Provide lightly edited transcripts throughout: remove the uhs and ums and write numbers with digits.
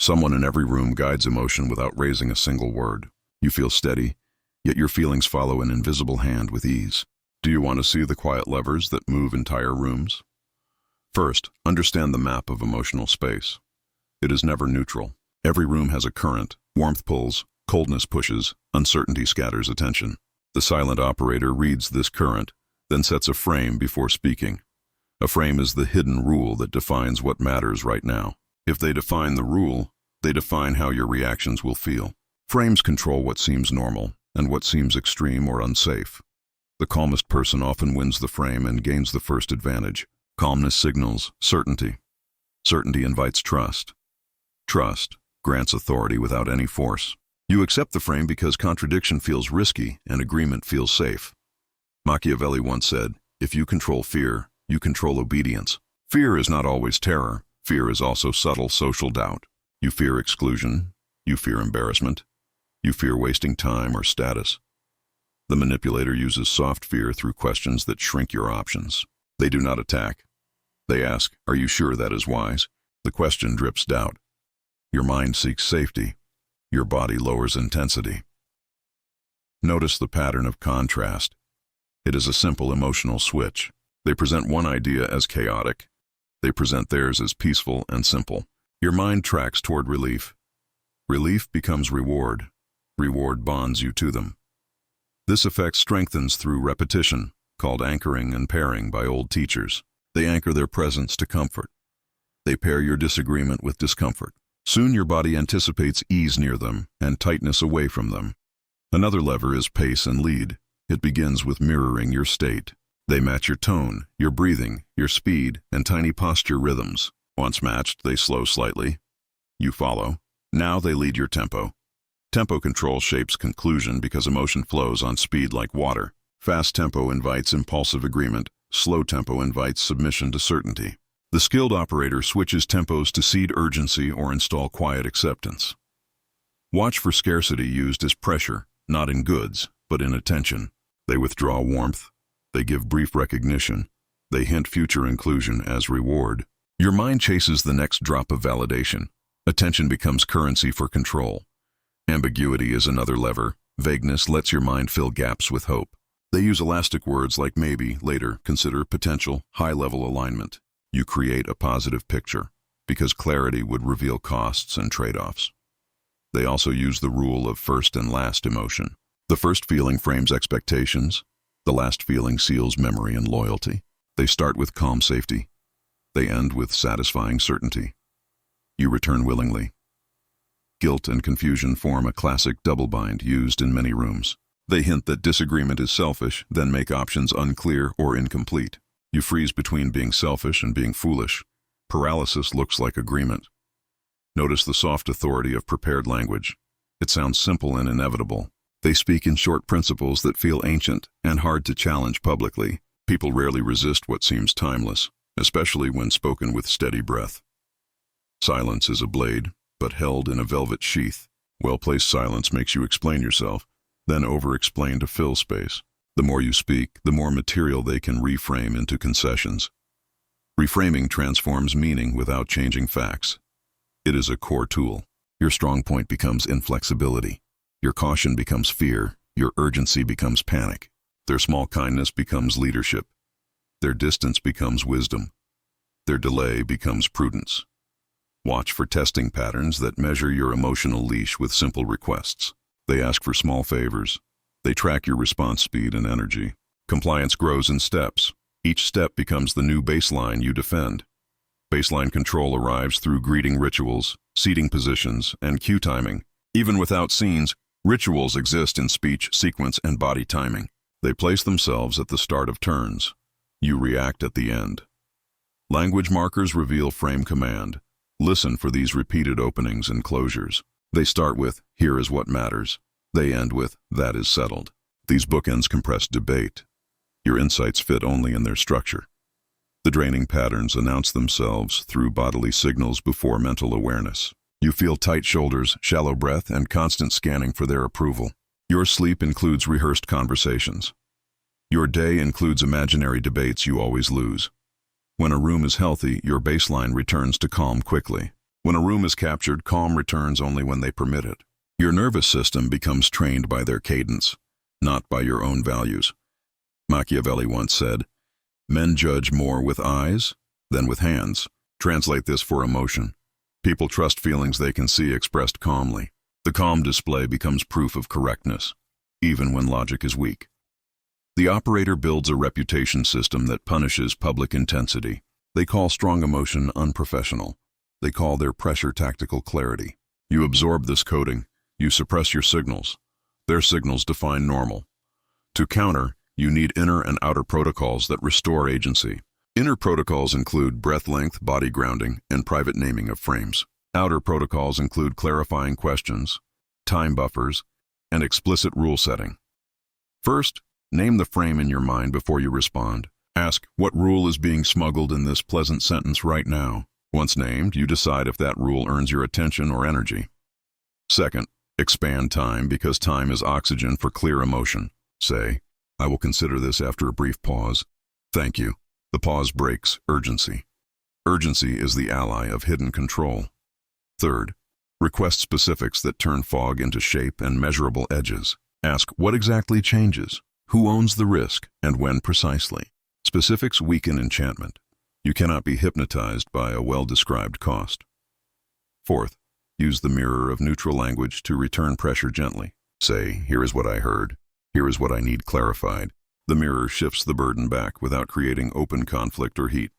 Someone in every room guides emotion without raising a single word. You feel steady, yet your feelings follow an invisible hand with ease. Do you want to see the quiet levers that move entire rooms? First, understand the map of emotional space. It is never neutral. Every room has a current. Warmth pulls, coldness pushes, uncertainty scatters attention. The silent operator reads this current, then sets a frame before speaking. A frame is the hidden rule that defines what matters right now. If they define the rule, they define how your reactions will feel. Frames control what seems normal and what seems extreme or unsafe. The calmest person often wins the frame and gains the first advantage. Calmness signals certainty. Certainty invites trust. Trust grants authority without any force. You accept the frame because contradiction feels risky and agreement feels safe. Machiavelli once said, "If you control fear, you control obedience." Fear is not always terror. Fear is also subtle social doubt. You fear exclusion. You fear embarrassment. You fear wasting time or status. The manipulator uses soft fear through questions that shrink your options. They do not attack. They ask, "Are you sure that is wise?" The question drips doubt. Your mind seeks safety. Your body lowers intensity. Notice the pattern of contrast. It is a simple emotional switch. They present one idea as chaotic. They present theirs as peaceful and simple. Your mind tracks toward relief. Relief becomes reward. Reward bonds you to them. This effect strengthens through repetition, called anchoring and pairing by old teachers. They anchor their presence to comfort. They pair your disagreement with discomfort. Soon your body anticipates ease near them and tightness away from them. Another lever is pace and lead. It begins with mirroring your state. They match your tone, your breathing, your speed, and tiny posture rhythms. Once matched, they slow slightly. You follow. Now they lead your tempo. Tempo control shapes conclusion because emotion flows on speed like water. Fast tempo invites impulsive agreement. Slow tempo invites submission to certainty. The skilled operator switches tempos to seed urgency or install quiet acceptance. Watch for scarcity used as pressure, not in goods, but in attention. They withdraw warmth. They give brief recognition. They hint future inclusion as reward. Your mind chases the next drop of validation. Attention becomes currency for control. Ambiguity is another lever. Vagueness lets your mind fill gaps with hope. They use elastic words like maybe, later, consider, potential, high-level alignment. You create a positive picture, because clarity would reveal costs and trade-offs. They also use the rule of first and last emotion. The first feeling frames expectations. The last feeling seals memory and loyalty. They start with calm safety. They end with satisfying certainty. You return willingly. Guilt and confusion form a classic double bind used in many rooms. They hint that disagreement is selfish, then make options unclear or incomplete. You freeze between being selfish and being foolish. Paralysis looks like agreement. Notice the soft authority of prepared language. It sounds simple and inevitable. They speak in short principles that feel ancient and hard to challenge publicly. People rarely resist what seems timeless, especially when spoken with steady breath. Silence is a blade, but held in a velvet sheath. Well-placed silence makes you explain yourself, then over-explain to fill space. The more you speak, the more material they can reframe into concessions. Reframing transforms meaning without changing facts. It is a core tool. Your strong point becomes inflexibility. Your caution becomes fear. Your urgency becomes panic. Their small kindness becomes leadership. Their distance becomes wisdom. Their delay becomes prudence. Watch for testing patterns that measure your emotional leash with simple requests. They ask for small favors. They track your response speed and energy. Compliance grows in steps. Each step becomes the new baseline you defend. Baseline control arrives through greeting rituals, seating positions, and cue timing. Even without scenes, rituals exist in speech, sequence, and body timing. They place themselves at the start of turns. You react at the end. Language markers reveal frame command. Listen for these repeated openings and closures. They start with, "Here is what matters." They end with, "That is settled." These bookends compress debate. Your insights fit only in their structure. The draining patterns announce themselves through bodily signals before mental awareness. You feel tight shoulders, shallow breath, and constant scanning for their approval. Your sleep includes rehearsed conversations. Your day includes imaginary debates you always lose. When a room is healthy, your baseline returns to calm quickly. When a room is captured, calm returns only when they permit it. Your nervous system becomes trained by their cadence, not by your own values. Machiavelli once said, "Men judge more with eyes than with hands." Translate this for emotion. People trust feelings they can see expressed calmly. The calm display becomes proof of correctness, even when logic is weak. The operator builds a reputation system that punishes public intensity. They call strong emotion unprofessional. They call their pressure tactical clarity. You absorb this coding. You suppress your signals. Their signals define normal. To counter, you need inner and outer protocols that restore agency. Inner protocols include breath length, body grounding, and private naming of frames. Outer protocols include clarifying questions, time buffers, and explicit rule setting. First, name the frame in your mind before you respond. Ask, what rule is being smuggled in this pleasant sentence right now? Once named, you decide if that rule earns your attention or energy. Second, expand time because time is oxygen for clear emotion. Say, I will consider this after a brief pause. Thank you. The pause breaks urgency. Urgency is the ally of hidden control. Third, request specifics that turn fog into shape and measurable edges. Ask what exactly changes, who owns the risk, and when precisely. Specifics weaken enchantment. You cannot be hypnotized by a well-described cost. Fourth, use the mirror of neutral language to return pressure gently. Say, here is what I heard. Here is what I need clarified. The mirror shifts the burden back without creating open conflict or heat.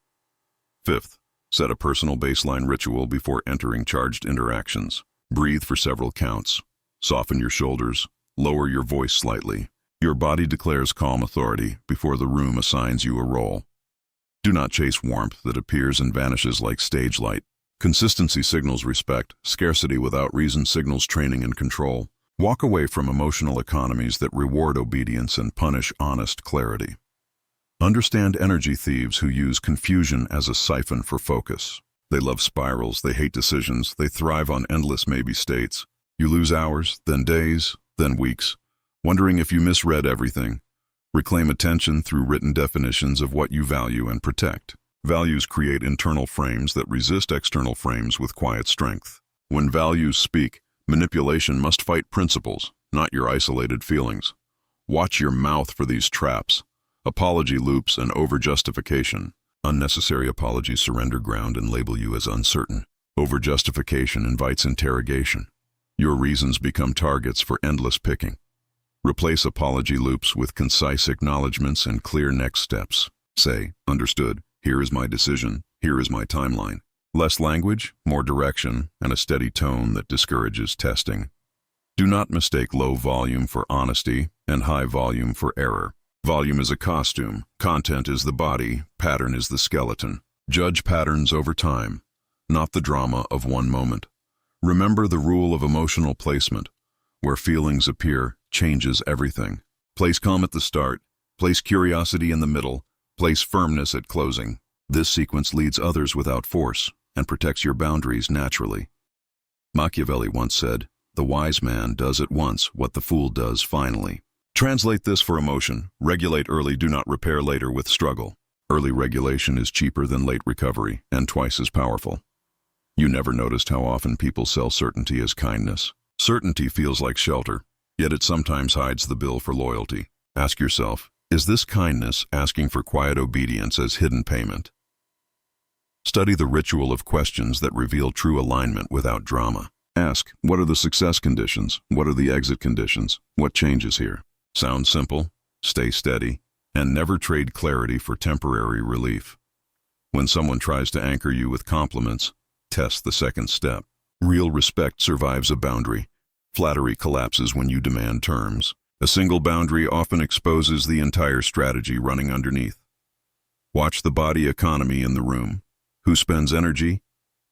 Fifth, set a personal baseline ritual before entering charged interactions. Breathe for several counts. Soften your shoulders. Lower your voice slightly. Your body declares calm authority before the room assigns you a role. Do not chase warmth that appears and vanishes like stage light. Consistency signals respect. Scarcity without reason signals training and control. Walk away from emotional economies that reward obedience and punish honest clarity. Understand energy thieves who use confusion as a siphon for focus. They love spirals, they hate decisions, they thrive on endless maybe states. You lose hours, then days, then weeks, wondering if you misread everything. Reclaim attention through written definitions of what you value and protect. Values create internal frames that resist external frames with quiet strength. When values speak, manipulation must fight principles, not your isolated feelings. Watch your mouth for these traps. Apology loops and over-justification. Unnecessary apologies surrender ground and label you as uncertain. Over-justification invites interrogation. Your reasons become targets for endless picking. Replace apology loops with concise acknowledgments and clear next steps. Say, understood, here is my decision, here is my timeline. Less language, more direction, and a steady tone that discourages testing. Do not mistake low volume for honesty and high volume for error. Volume is a costume, content is the body, pattern is the skeleton. Judge patterns over time, not the drama of one moment. Remember the rule of emotional placement. Where feelings appear, changes everything. Place calm at the start, place curiosity in the middle, place firmness at closing. This sequence leads others without force and protects your boundaries naturally. Machiavelli once said, "The wise man does at once what the fool does finally." Translate this for emotion. Regulate early, do not repair later with struggle. Early regulation is cheaper than late recovery and twice as powerful. You never noticed how often people sell certainty as kindness. Certainty feels like shelter, yet it sometimes hides the bill for loyalty. Ask yourself, is this kindness asking for quiet obedience as hidden payment? Study the ritual of questions that reveal true alignment without drama. Ask, what are the success conditions? What are the exit conditions? What changes here? Sounds simple, stay steady, and never trade clarity for temporary relief. When someone tries to anchor you with compliments, test the second step. Real respect survives a boundary. Flattery collapses when you demand terms. A single boundary often exposes the entire strategy running underneath. Watch the body economy in the room. Who spends energy?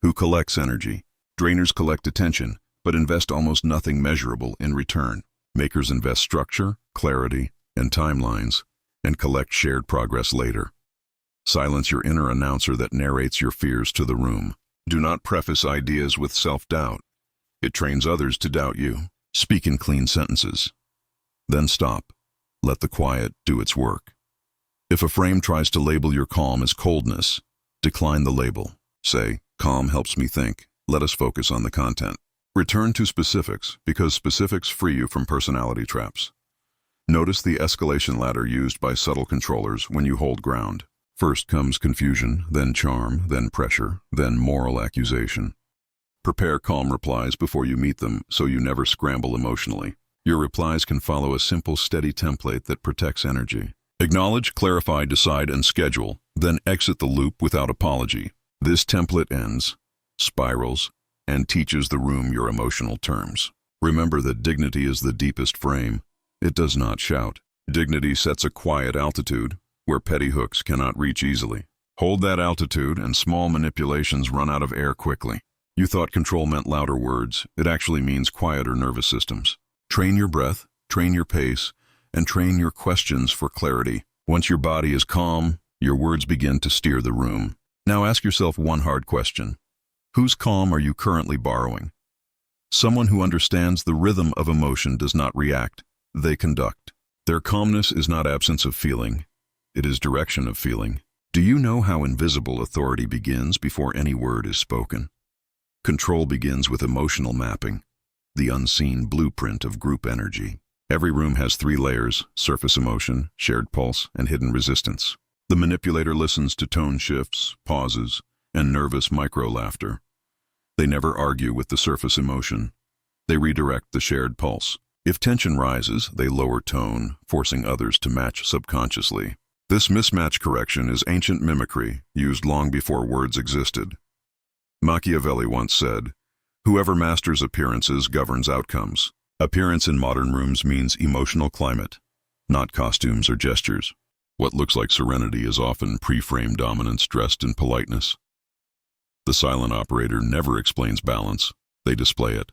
Who collects energy? Drainers collect attention, but invest almost nothing measurable in return. Makers invest structure, clarity, and timelines, and collect shared progress later. Silence your inner announcer that narrates your fears to the room. Do not preface ideas with self-doubt. It trains others to doubt you. Speak in clean sentences. Then stop. Let the quiet do its work. If a frame tries to label your calm as coldness, decline the label. Say, calm helps me think. Let us focus on the content. Return to specifics, because specifics free you from personality traps. Notice the escalation ladder used by subtle controllers when you hold ground. First comes confusion, then charm, then pressure, then moral accusation. Prepare calm replies before you meet them so you never scramble emotionally. Your replies can follow a simple, steady template that protects energy. Acknowledge, clarify, decide, and schedule, then exit the loop without apology. This template ends, spirals, and teaches the room your emotional terms. Remember that dignity is the deepest frame. It does not shout. Dignity sets a quiet altitude where petty hooks cannot reach easily. Hold that altitude and small manipulations run out of air quickly. You thought control meant louder words. It actually means quieter nervous systems. Train your breath, train your pace, and train your questions for clarity. Once your body is calm, your words begin to steer the room. Now ask yourself one hard question. Whose calm are you currently borrowing? Someone who understands the rhythm of emotion does not react, they conduct. Their calmness is not absence of feeling, it is direction of feeling. Do you know how invisible authority begins before any word is spoken? Control begins with emotional mapping, the unseen blueprint of group energy. Every room has 3 layers: surface emotion, shared pulse, and hidden resistance. The manipulator listens to tone shifts, pauses, and nervous micro-laughter. They never argue with the surface emotion. They redirect the shared pulse. If tension rises, they lower tone, forcing others to match subconsciously. This mismatch correction is ancient mimicry, used long before words existed. Machiavelli once said, "Whoever masters appearances governs outcomes." Appearance in modern rooms means emotional climate, not costumes or gestures. What looks like serenity is often pre-framed dominance dressed in politeness. The silent operator never explains balance, they display it.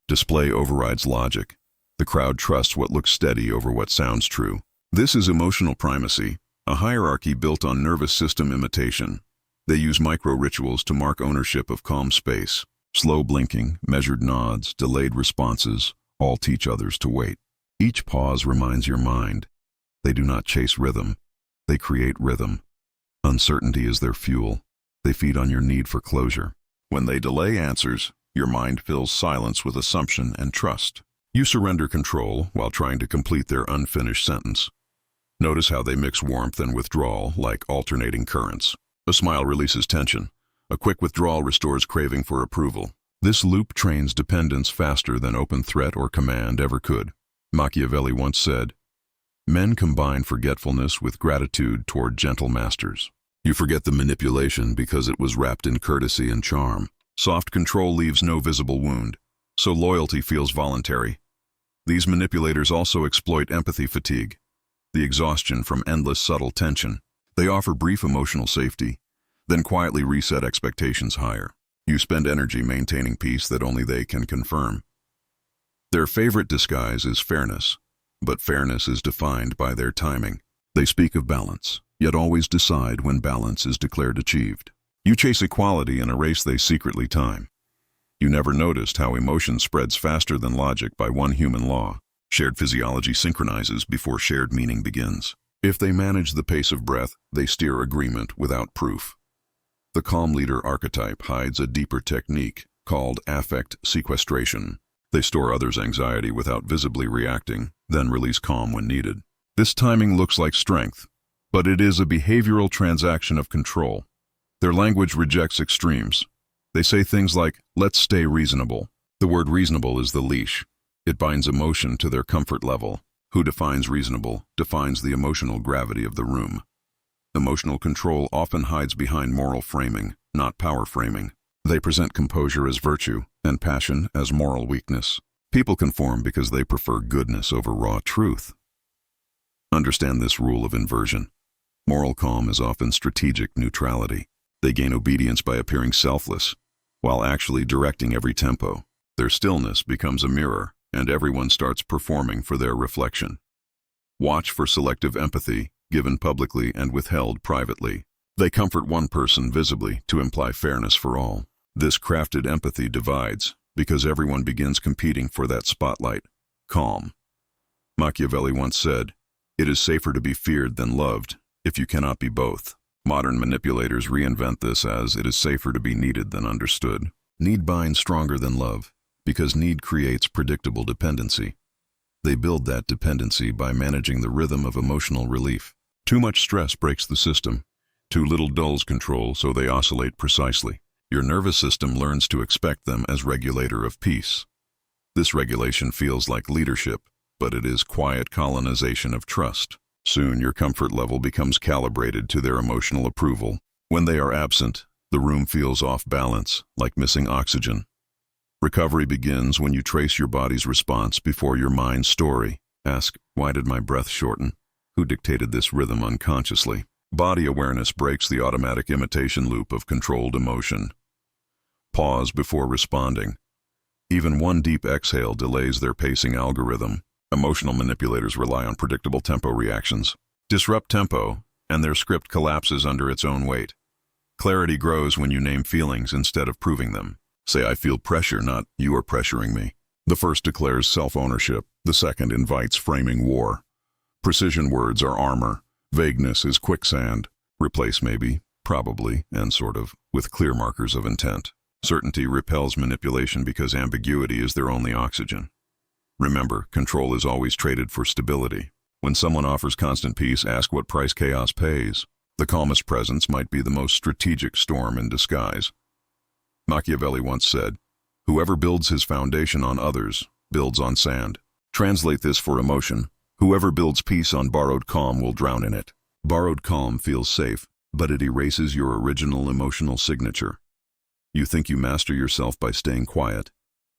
Display overrides logic. The crowd trusts what looks steady over what sounds true. This is emotional primacy, a hierarchy built on nervous system imitation. They use micro-rituals to mark ownership of calm space. Slow blinking, measured nods, delayed responses, all teach others to wait. Each pause reminds your mind. They do not chase rhythm, they create rhythm. Uncertainty is their fuel. They feed on your need for closure. When they delay answers, your mind fills silence with assumption and trust. You surrender control while trying to complete their unfinished sentence. Notice how they mix warmth and withdrawal like alternating currents. A smile releases tension. A quick withdrawal restores craving for approval. This loop trains dependence faster than open threat or command ever could. Machiavelli once said, "Men combine forgetfulness with gratitude toward gentle masters." You forget the manipulation because it was wrapped in courtesy and charm. Soft control leaves no visible wound, so loyalty feels voluntary. These manipulators also exploit empathy fatigue, the exhaustion from endless subtle tension. They offer brief emotional safety, then quietly reset expectations higher. You spend energy maintaining peace that only they can confirm. Their favorite disguise is fairness, but fairness is defined by their timing. They speak of balance, yet always decide when balance is declared achieved. You chase equality in a race they secretly time. You never noticed how emotion spreads faster than logic by one human law. Shared physiology synchronizes before shared meaning begins. If they manage the pace of breath, they steer agreement without proof. The calm leader archetype hides a deeper technique called affect sequestration. They store others' anxiety without visibly reacting, then release calm when needed. This timing looks like strength, but it is a behavioral transaction of control. Their language rejects extremes. They say things like, "Let's stay reasonable." The word reasonable is the leash. It binds emotion to their comfort level. Who defines reasonable defines the emotional gravity of the room. Emotional control often hides behind moral framing, not power framing. They present composure as virtue and passion as moral weakness. People conform because they prefer goodness over raw truth. Understand this rule of inversion. Moral calm is often strategic neutrality. They gain obedience by appearing selfless, while actually directing every tempo. Their stillness becomes a mirror, and everyone starts performing for their reflection. Watch for selective empathy, given publicly and withheld privately. They comfort one person visibly to imply fairness for all. This crafted empathy divides, because everyone begins competing for that spotlight. Calm. Machiavelli once said, "It is safer to be feared than loved, if you cannot be both." Modern manipulators reinvent this as, "It is safer to be needed than understood." Need binds stronger than love, because need creates predictable dependency. They build that dependency by managing the rhythm of emotional relief. Too much stress breaks the system. Too little dulls control, so they oscillate precisely. Your nervous system learns to expect them as regulator of peace. This regulation feels like leadership, but it is quiet colonization of trust. Soon your comfort level becomes calibrated to their emotional approval. When they are absent, the room feels off balance, like missing oxygen. Recovery begins when you trace your body's response before your mind's story. Ask, why did my breath shorten? Who dictated this rhythm unconsciously? Body awareness breaks the automatic imitation loop of controlled emotion. Pause before responding. Even one deep exhale delays their pacing algorithm. Emotional manipulators rely on predictable tempo reactions. Disrupt tempo, and their script collapses under its own weight. Clarity grows when you name feelings instead of proving them. Say, I feel pressure, not you are pressuring me. The first declares self-ownership. The second invites framing war. Precision words are armor. Vagueness is quicksand. Replace maybe, probably, and sort of, with clear markers of intent. Certainty repels manipulation because ambiguity is their only oxygen. Remember, control is always traded for stability. When someone offers constant peace, ask what price chaos pays. The calmest presence might be the most strategic storm in disguise. Machiavelli once said, "Whoever builds his foundation on others, builds on sand." Translate this for emotion. Whoever builds peace on borrowed calm will drown in it. Borrowed calm feels safe, but it erases your original emotional signature. You think you master yourself by staying quiet,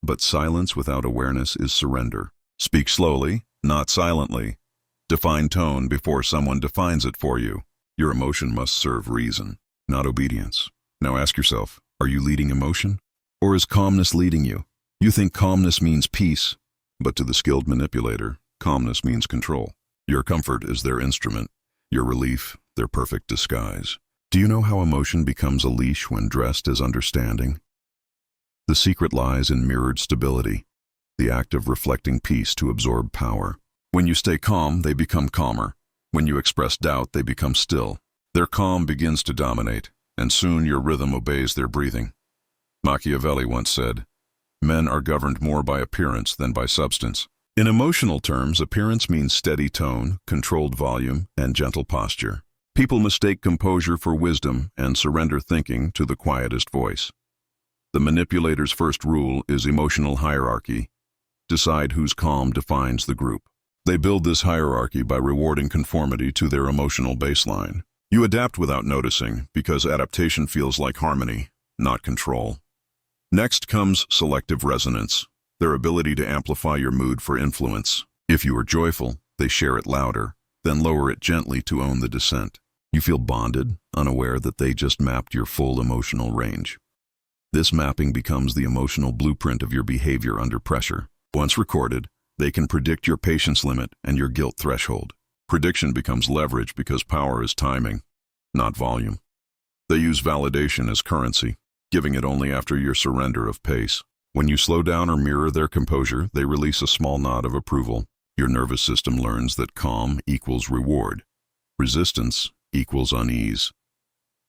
but silence without awareness is surrender. Speak slowly, not silently. Define tone before someone defines it for you. Your emotion must serve reason, not obedience. Now ask yourself, are you leading emotion? Or is calmness leading you? You think calmness means peace, but to the skilled manipulator, calmness means control. Your comfort is their instrument, your relief, their perfect disguise. Do you know how emotion becomes a leash when dressed as understanding? The secret lies in mirrored stability, the act of reflecting peace to absorb power. When you stay calm, they become calmer. When you express doubt, they become still. Their calm begins to dominate, and soon your rhythm obeys their breathing. Machiavelli once said, "Men are governed more by appearance than by substance." In emotional terms, appearance means steady tone, controlled volume, and gentle posture. People mistake composure for wisdom and surrender thinking to the quietest voice. The manipulator's first rule is emotional hierarchy. Decide whose calm defines the group. They build this hierarchy by rewarding conformity to their emotional baseline. You adapt without noticing because adaptation feels like harmony, not control. Next comes selective resonance, their ability to amplify your mood for influence. If you are joyful, they share it louder, then lower it gently to own the descent. You feel bonded, unaware that they just mapped your full emotional range. This mapping becomes the emotional blueprint of your behavior under pressure. Once recorded, they can predict your patience limit and your guilt threshold. Prediction becomes leverage because power is timing, not volume. They use validation as currency, giving it only after your surrender of pace. When you slow down or mirror their composure, they release a small nod of approval. Your nervous system learns that calm equals reward. Resistance equals unease.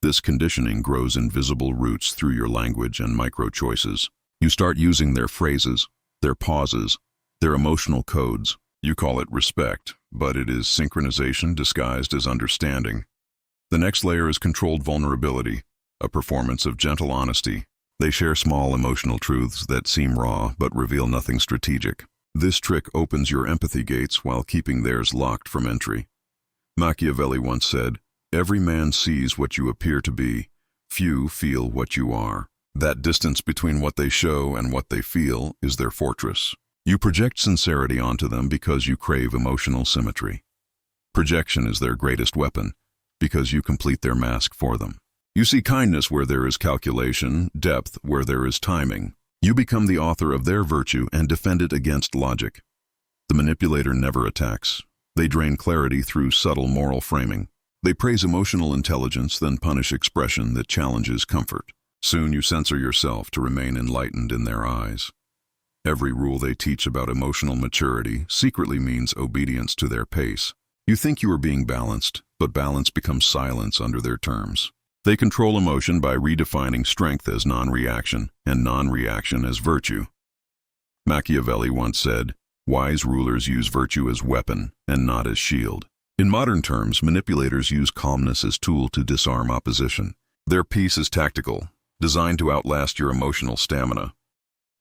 This conditioning grows invisible roots through your language and micro-choices. You start using their phrases, their pauses, their emotional codes. You call it respect, but it is synchronization disguised as understanding. The next layer is controlled vulnerability, a performance of gentle honesty. They share small emotional truths that seem raw but reveal nothing strategic. This trick opens your empathy gates while keeping theirs locked from entry. Machiavelli once said, "Every man sees what you appear to be, few feel what you are." That distance between what they show and what they feel is their fortress. You project sincerity onto them because you crave emotional symmetry. Projection is their greatest weapon because you complete their mask for them. You see kindness where there is calculation, depth where there is timing. You become the author of their virtue and defend it against logic. The manipulator never attacks. They drain clarity through subtle moral framing. They praise emotional intelligence, then punish expression that challenges comfort. Soon you censor yourself to remain enlightened in their eyes. Every rule they teach about emotional maturity secretly means obedience to their pace. You think you are being balanced, but balance becomes silence under their terms. They control emotion by redefining strength as non-reaction and non-reaction as virtue. Machiavelli once said, "Wise rulers use virtue as weapon and not as shield." In modern terms, manipulators use calmness as tool to disarm opposition. Their peace is tactical, designed to outlast your emotional stamina.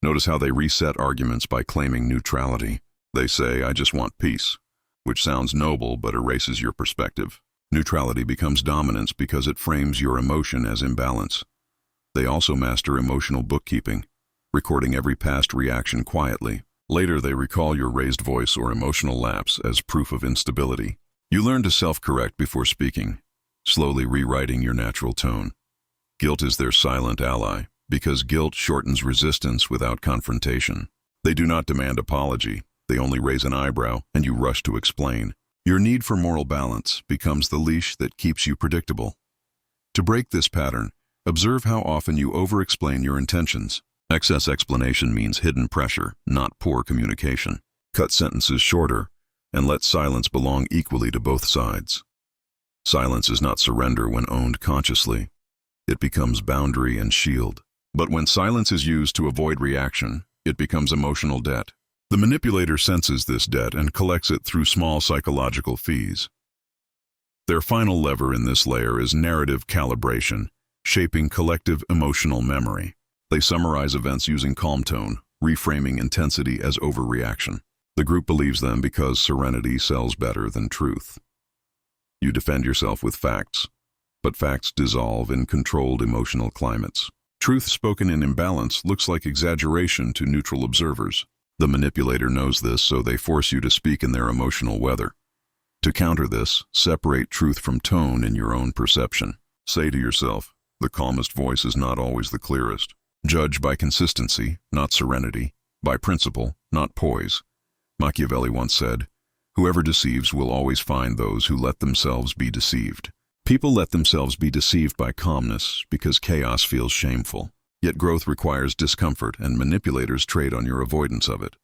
Notice how they reset arguments by claiming neutrality. They say, "I just want peace," which sounds noble but erases your perspective. Neutrality becomes dominance because it frames your emotion as imbalance. They also master emotional bookkeeping, recording every past reaction quietly. Later, they recall your raised voice or emotional lapse as proof of instability. You learn to self-correct before speaking, slowly rewriting your natural tone. Guilt is their silent ally, because guilt shortens resistance without confrontation. They do not demand apology. They only raise an eyebrow, and you rush to explain. Your need for moral balance becomes the leash that keeps you predictable. To break this pattern, observe how often you over-explain your intentions. Excess explanation means hidden pressure, not poor communication. Cut sentences shorter, and let silence belong equally to both sides. Silence is not surrender when owned consciously. It becomes boundary and shield. But when silence is used to avoid reaction, it becomes emotional debt. The manipulator senses this debt and collects it through small psychological fees. Their final lever in this layer is narrative calibration, shaping collective emotional memory. They summarize events using calm tone, reframing intensity as overreaction. The group believes them because serenity sells better than truth. You defend yourself with facts, but facts dissolve in controlled emotional climates. Truth spoken in imbalance looks like exaggeration to neutral observers. The manipulator knows this, so they force you to speak in their emotional weather. To counter this, separate truth from tone in your own perception. Say to yourself, the calmest voice is not always the clearest. Judge by consistency, not serenity, by principle, not poise. Machiavelli once said, "Whoever deceives will always find those who let themselves be deceived." People let themselves be deceived by calmness because chaos feels shameful. Yet growth requires discomfort, and manipulators trade on your avoidance of it.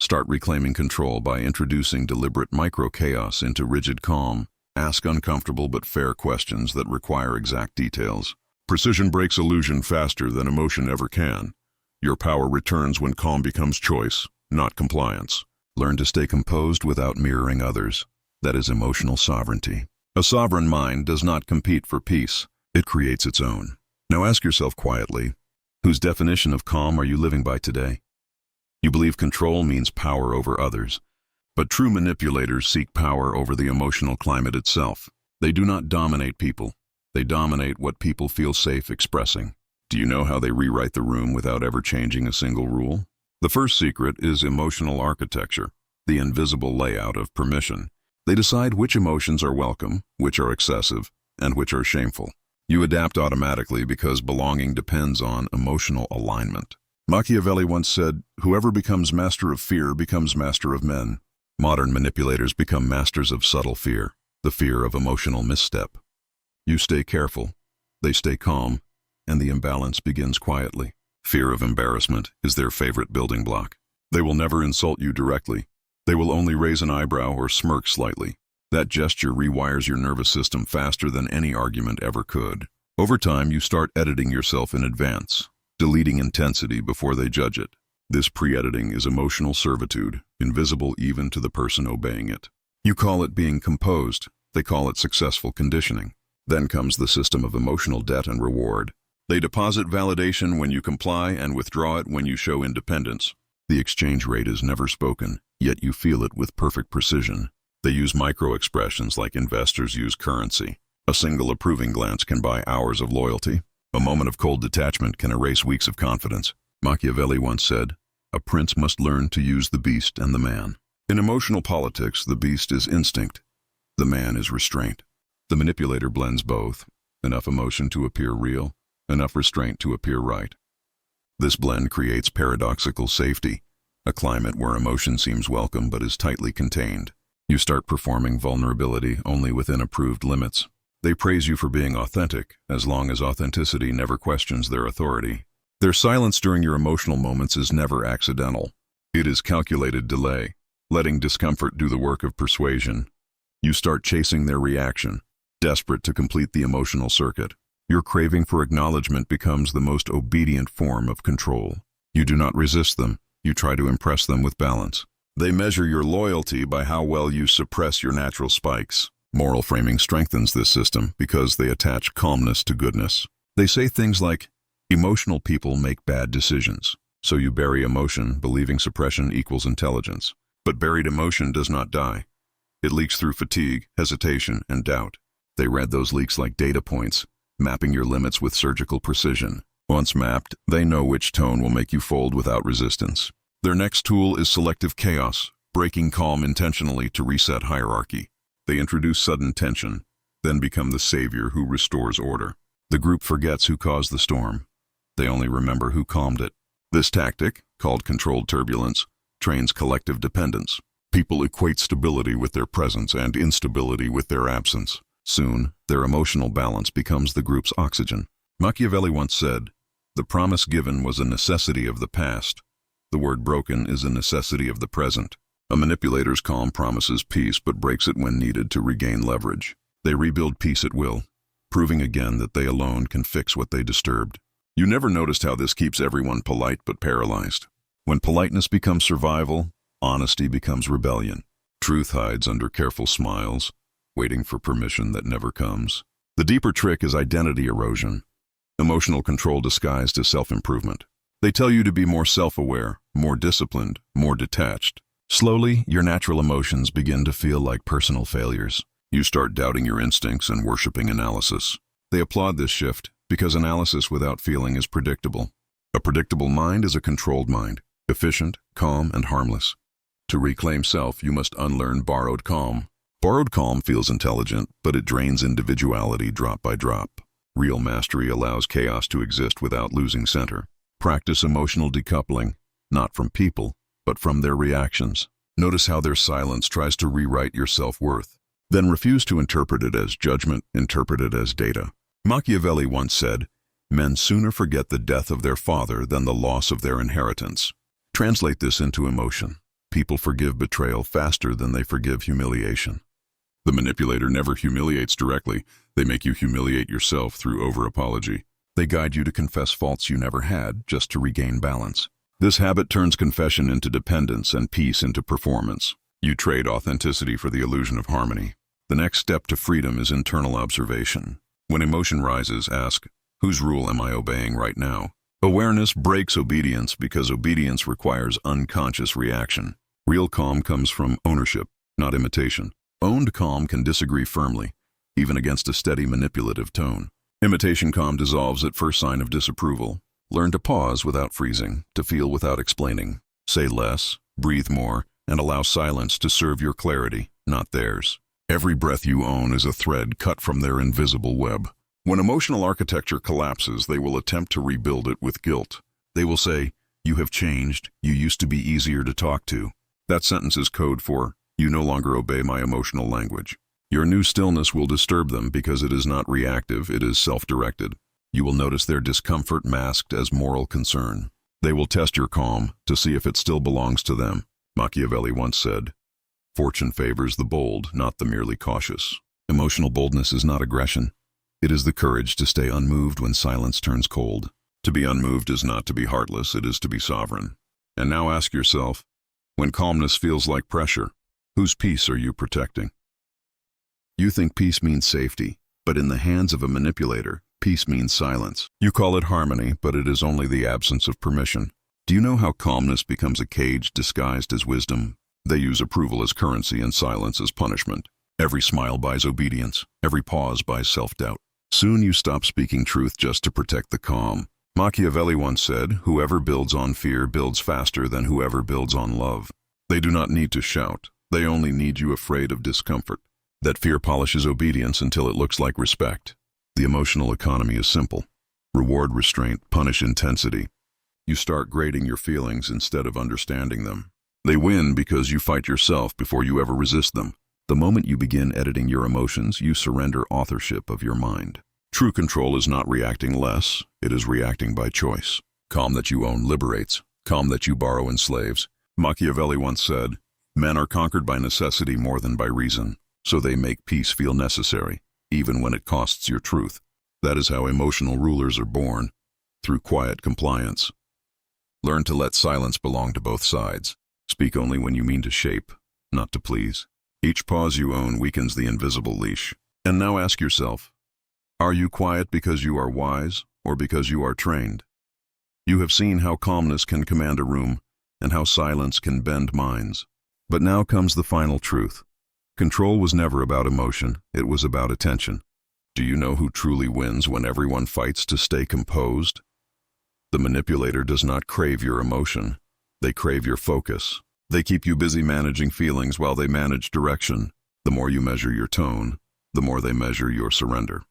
Start reclaiming control by introducing deliberate micro-chaos into rigid calm. Ask uncomfortable but fair questions that require exact details. Precision breaks illusion faster than emotion ever can. Your power returns when calm becomes choice, not compliance. Learn to stay composed without mirroring others. That is emotional sovereignty. A sovereign mind does not compete for peace. It creates its own. Now ask yourself quietly, whose definition of calm are you living by today? You believe control means power over others, but true manipulators seek power over the emotional climate itself. They do not dominate people. They dominate what people feel safe expressing. Do you know how they rewrite the room without ever changing a single rule? The first secret is emotional architecture, the invisible layout of permission. They decide which emotions are welcome, which are excessive, and which are shameful. You adapt automatically because belonging depends on emotional alignment. Machiavelli once said, "Whoever becomes master of fear becomes master of men." Modern manipulators become masters of subtle fear, the fear of emotional misstep. You stay careful, they stay calm, and the imbalance begins quietly. Fear of embarrassment is their favorite building block. They will never insult you directly. They will only raise an eyebrow or smirk slightly. That gesture rewires your nervous system faster than any argument ever could. Over time, you start editing yourself in advance, deleting intensity before they judge it. This pre-editing is emotional servitude, invisible even to the person obeying it. You call it being composed. They call it successful conditioning. Then comes the system of emotional debt and reward. They deposit validation when you comply and withdraw it when you show independence. The exchange rate is never spoken, yet you feel it with perfect precision. They use micro-expressions like investors use currency. A single approving glance can buy hours of loyalty. A moment of cold detachment can erase weeks of confidence. Machiavelli once said, "A prince must learn to use the beast and the man." In emotional politics, the beast is instinct. The man is restraint. The manipulator blends both, enough emotion to appear real, enough restraint to appear right. This blend creates paradoxical safety, a climate where emotion seems welcome but is tightly contained. You start performing vulnerability only within approved limits. They praise you for being authentic, as long as authenticity never questions their authority. Their silence during your emotional moments is never accidental. It is calculated delay, letting discomfort do the work of persuasion. You start chasing their reaction, desperate to complete the emotional circuit. Your craving for acknowledgement becomes the most obedient form of control. You do not resist them, you try to impress them with balance. They measure your loyalty by how well you suppress your natural spikes. Moral framing strengthens this system because they attach calmness to goodness. They say things like, emotional people make bad decisions. So you bury emotion, believing suppression equals intelligence. But buried emotion does not die. It leaks through fatigue, hesitation, and doubt. They read those leaks like data points, mapping your limits with surgical precision. Once mapped, they know which tone will make you fold without resistance. Their next tool is selective chaos, breaking calm intentionally to reset hierarchy. They introduce sudden tension, then become the savior who restores order. The group forgets who caused the storm. They only remember who calmed it. This tactic, called controlled turbulence, trains collective dependence. People equate stability with their presence and instability with their absence. Soon, their emotional balance becomes the group's oxygen. Machiavelli once said, "The promise given was a necessity of the past. The word broken is a necessity of the present." A manipulator's calm promises peace but breaks it when needed to regain leverage. They rebuild peace at will, proving again that they alone can fix what they disturbed. You never noticed how this keeps everyone polite but paralyzed. When politeness becomes survival, honesty becomes rebellion. Truth hides under careful smiles, waiting for permission that never comes. The deeper trick is identity erosion, emotional control disguised as self-improvement. They tell you to be more self-aware, more disciplined, more detached. Slowly, your natural emotions begin to feel like personal failures. You start doubting your instincts and worshiping analysis. They applaud this shift because analysis without feeling is predictable. A predictable mind is a controlled mind, efficient, calm, and harmless. To reclaim self, you must unlearn borrowed calm. Borrowed calm feels intelligent, but it drains individuality drop by drop. Real mastery allows chaos to exist without losing center. Practice emotional decoupling, not from people, but from their reactions. Notice how their silence tries to rewrite your self-worth. Then refuse to interpret it as judgment, interpret it as data. Machiavelli once said, "Men sooner forget the death of their father than the loss of their inheritance." Translate this into emotion. People forgive betrayal faster than they forgive humiliation. The manipulator never humiliates directly. They make you humiliate yourself through over-apology. They guide you to confess faults you never had, just to regain balance. This habit turns confession into dependence and peace into performance. You trade authenticity for the illusion of harmony. The next step to freedom is internal observation. When emotion rises, ask, whose rule am I obeying right now? Awareness breaks obedience because obedience requires unconscious reaction. Real calm comes from ownership, not imitation. Owned calm can disagree firmly, even against a steady manipulative tone. Imitation calm dissolves at first sign of disapproval. Learn to pause without freezing, to feel without explaining. Say less, breathe more, and allow silence to serve your clarity, not theirs. Every breath you own is a thread cut from their invisible web. When emotional architecture collapses, they will attempt to rebuild it with guilt. They will say, "You have changed, you used to be easier to talk to." That sentence is code for, "You no longer obey my emotional language." Your new stillness will disturb them because it is not reactive, it is self-directed. You will notice their discomfort masked as moral concern. They will test your calm to see if it still belongs to them. Machiavelli once said, "Fortune favors the bold, not the merely cautious." Emotional boldness is not aggression. It is the courage to stay unmoved when silence turns cold. To be unmoved is not to be heartless, it is to be sovereign. And now ask yourself, when calmness feels like pressure, whose peace are you protecting? You think peace means safety, but in the hands of a manipulator, peace means silence. You call it harmony, but it is only the absence of permission. Do you know how calmness becomes a cage disguised as wisdom? They use approval as currency and silence as punishment. Every smile buys obedience. Every pause buys self-doubt. Soon you stop speaking truth just to protect the calm. Machiavelli once said, "Whoever builds on fear builds faster than whoever builds on love." They do not need to shout. They only need you afraid of discomfort. That fear polishes obedience until it looks like respect. The emotional economy is simple. Reward restraint, punish intensity. You start grading your feelings instead of understanding them. They win because you fight yourself before you ever resist them. The moment you begin editing your emotions, you surrender authorship of your mind. True control is not reacting less, it is reacting by choice. Calm that you own liberates, calm that you borrow enslaves. Machiavelli once said, "Men are conquered by necessity more than by reason, so they make peace feel necessary, even when it costs your truth." That is how emotional rulers are born, through quiet compliance. Learn to let silence belong to both sides. Speak only when you mean to shape, not to please. Each pause you own weakens the invisible leash. And now ask yourself, are you quiet because you are wise or because you are trained? You have seen how calmness can command a room and how silence can bend minds. But now comes the final truth. Control was never about emotion, it was about attention. Do you know who truly wins when everyone fights to stay composed? The manipulator does not crave your emotion, they crave your focus. They keep you busy managing feelings while they manage direction. The more you measure your tone, the more they measure your surrender.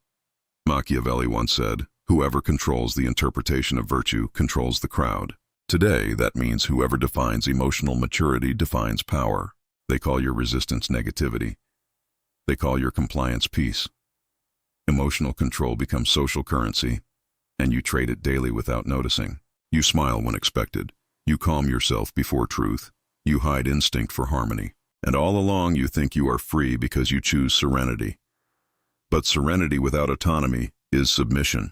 Machiavelli once said, "Whoever controls the interpretation of virtue controls the crowd." Today, that means whoever defines emotional maturity defines power. They call your resistance negativity. They call your compliance peace. Emotional control becomes social currency, and you trade it daily without noticing. You smile when expected. You calm yourself before truth. You hide instinct for harmony. And all along you think you are free because you choose serenity. But serenity without autonomy is submission.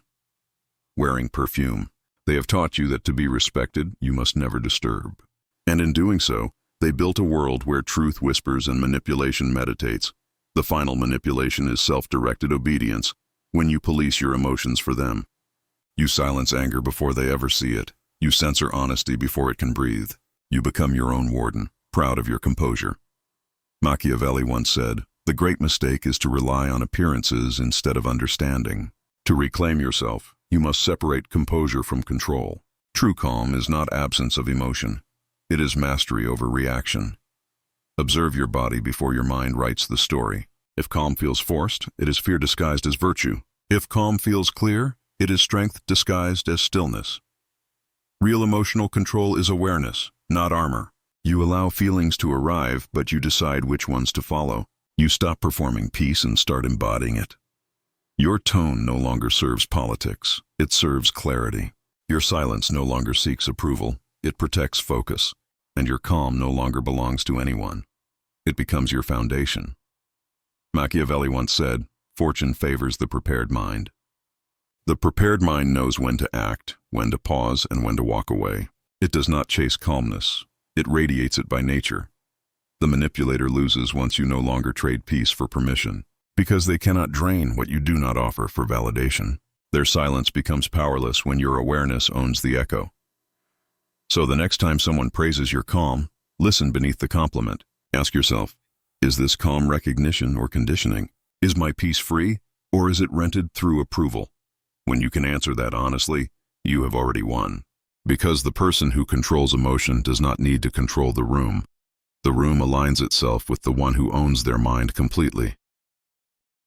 Wearing perfume. They have taught you that to be respected, you must never disturb. And in doing so, they built a world where truth whispers and manipulation meditates. The final manipulation is self-directed obedience, when you police your emotions for them. You silence anger before they ever see it. You censor honesty before it can breathe. You become your own warden, proud of your composure. Machiavelli once said, "The great mistake is to rely on appearances instead of understanding." To reclaim yourself, you must separate composure from control. True calm is not absence of emotion. It is mastery over reaction. Observe your body before your mind writes the story. If calm feels forced, it is fear disguised as virtue. If calm feels clear, it is strength disguised as stillness. Real emotional control is awareness, not armor. You allow feelings to arrive, but you decide which ones to follow. You stop performing peace and start embodying it. Your tone no longer serves politics, it serves clarity. Your silence no longer seeks approval, it protects focus. And your calm no longer belongs to anyone. It becomes your foundation. Machiavelli once said, "Fortune favors the prepared mind." The prepared mind knows when to act, when to pause, and when to walk away. It does not chase calmness. It radiates it by nature. The manipulator loses once you no longer trade peace for permission, because they cannot drain what you do not offer for validation. Their silence becomes powerless when your awareness owns the echo. So the next time someone praises your calm, listen beneath the compliment. Ask yourself, is this calm recognition or conditioning? Is my peace free, or is it rented through approval? When you can answer that honestly, you have already won. Because the person who controls emotion does not need to control the room. The room aligns itself with the one who owns their mind completely.